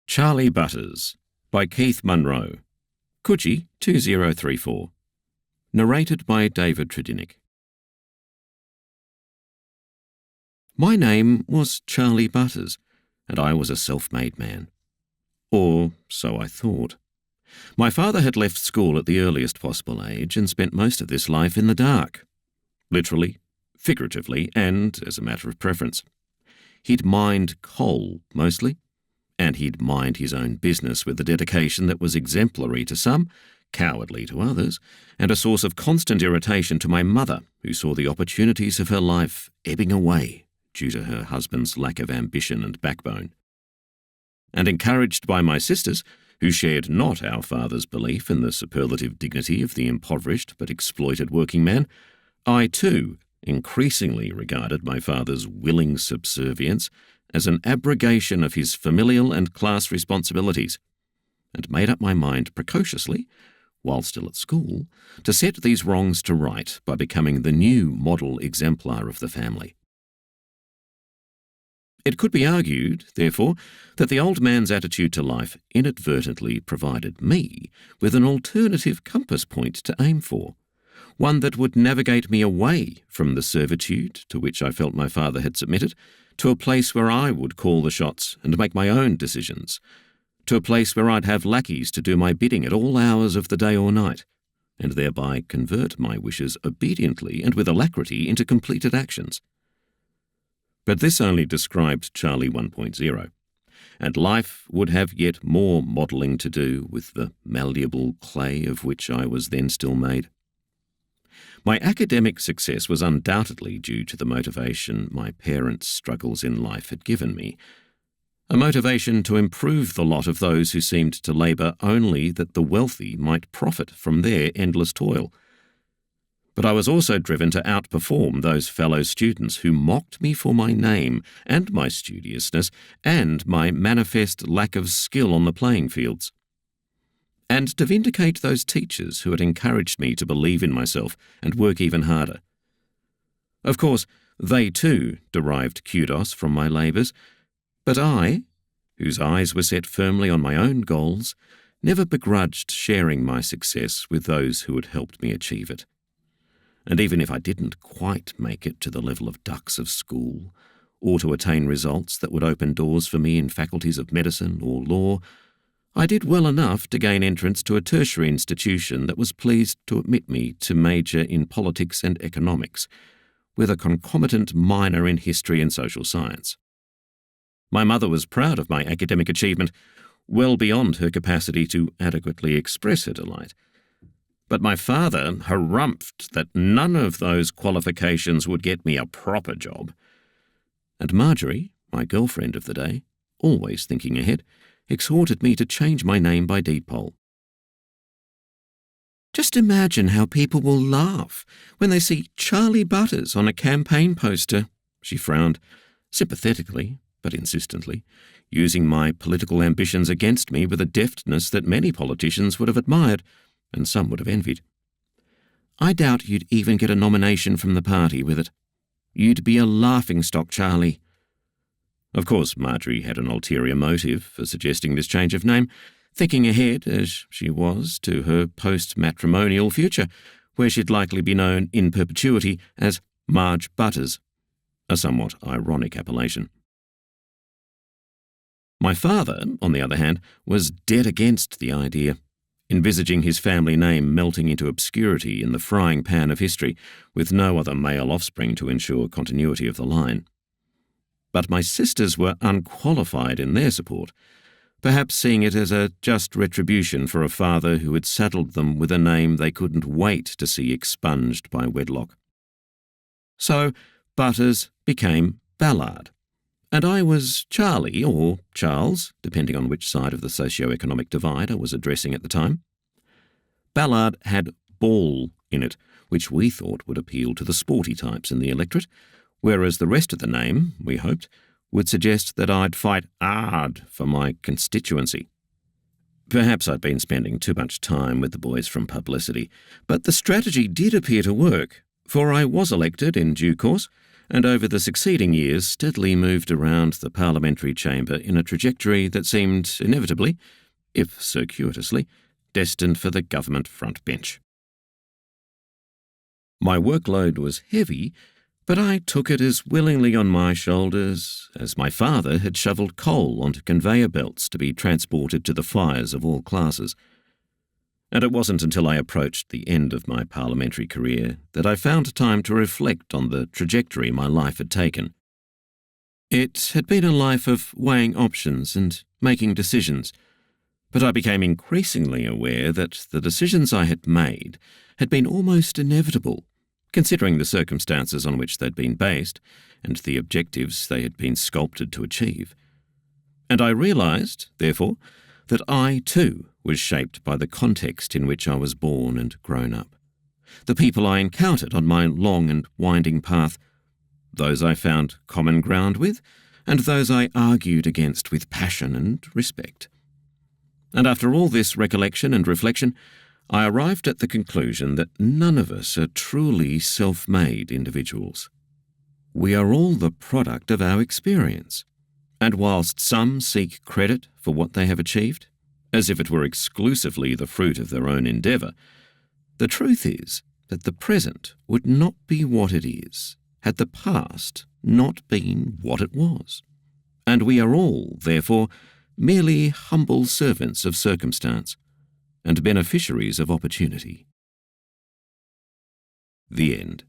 Charlie Butters by Keith Munro. Coogee 2034. Narrated by David Tredinnick. My name was Charlie Butters, and I was a self-made man. Or so I thought. My father had left school at the earliest possible age and spent most of this life in the dark. Literally, figuratively, and as a matter of preference. He'd mined coal, mostly, and he'd mind his own business with a dedication that was exemplary to some, cowardly to others, and a source of constant irritation to my mother, who saw the opportunities of her life ebbing away due to her husband's lack of ambition and backbone. And encouraged by my sisters, who shared not our father's belief in the superlative dignity of the impoverished but exploited working man, I too increasingly regarded my father's willing subservience as an abrogation of his familial and class responsibilities, and made up my mind precociously, while still at school, to set these wrongs to right by becoming the new model exemplar of the family. It could be argued, therefore, that the old man's attitude to life inadvertently provided me with an alternative compass point to aim for, one that would navigate me away from the servitude to which I felt my father had submitted, to a place where I would call the shots and make my own decisions, to a place where I'd have lackeys to do my bidding at all hours of the day or night, and thereby convert my wishes obediently and with alacrity into completed actions. But this only described Charlie 1.0, and life would have yet more modelling to do with the malleable clay of which I was then still made. My academic success was undoubtedly due to the motivation my parents' struggles in life had given me, a motivation to improve the lot of those who seemed to labour only that the wealthy might profit from their endless toil. But I was also driven to outperform those fellow students who mocked me for my name and my studiousness and my manifest lack of skill on the playing fields, and to vindicate those teachers who had encouraged me to believe in myself and work even harder. Of course, they too derived kudos from my labours, but I, whose eyes were set firmly on my own goals, never begrudged sharing my success with those who had helped me achieve it. And even if I didn't quite make it to the level of ducks of school, or to attain results that would open doors for me in faculties of medicine or law, I did well enough to gain entrance to a tertiary institution that was pleased to admit me to major in politics and economics, with a concomitant minor in history and social science. My mother was proud of my academic achievement, well beyond her capacity to adequately express her delight. But my father harumphed that none of those qualifications would get me a proper job. And Marjorie, my girlfriend of the day, always thinking ahead, exhorted me to change my name by deed poll. "Just imagine how people will laugh when they see Charlie Butters on a campaign poster," she frowned, sympathetically but insistently, using my political ambitions against me with a deftness that many politicians would have admired, and some would have envied. "I doubt you'd even get a nomination from the party with it. You'd be a laughingstock, Charlie." Of course, Marjorie had an ulterior motive for suggesting this change of name, thinking ahead, as she was, to her post-matrimonial future, where she'd likely be known in perpetuity as Marge Butters, a somewhat ironic appellation. My father, on the other hand, was dead against the idea, envisaging his family name melting into obscurity in the frying pan of history, with no other male offspring to ensure continuity of the line. But my sisters were unqualified in their support, perhaps seeing it as a just retribution for a father who had saddled them with a name they couldn't wait to see expunged by wedlock. So Butters became Ballard, and I was Charlie, or Charles, depending on which side of the socio-economic divide I was addressing at the time. Ballard had ball in it, which we thought would appeal to the sporty types in the electorate, whereas the rest of the name, we hoped, would suggest that I'd fight hard for my constituency. Perhaps I'd been spending too much time with the boys from publicity, but the strategy did appear to work, for I was elected in due course, and over the succeeding years steadily moved around the parliamentary chamber in a trajectory that seemed inevitably, if circuitously, destined for the government front bench. My workload was heavy, but I took it as willingly on my shoulders as my father had shovelled coal onto conveyor belts to be transported to the fires of all classes. And it wasn't until I approached the end of my parliamentary career that I found time to reflect on the trajectory my life had taken. It had been a life of weighing options and making decisions, but I became increasingly aware that the decisions I had made had been almost inevitable, considering the circumstances on which they'd been based and the objectives they had been sculpted to achieve. And I realised, therefore, that I, too, was shaped by the context in which I was born and grown up. The people I encountered on my long and winding path, those I found common ground with, and those I argued against with passion and respect. And after all this recollection and reflection, I arrived at the conclusion that none of us are truly self-made individuals. We are all the product of our experience, and whilst some seek credit for what they have achieved, as if it were exclusively the fruit of their own endeavour, the truth is that the present would not be what it is had the past not been what it was. And we are all, therefore, merely humble servants of circumstance and beneficiaries of opportunity. The end.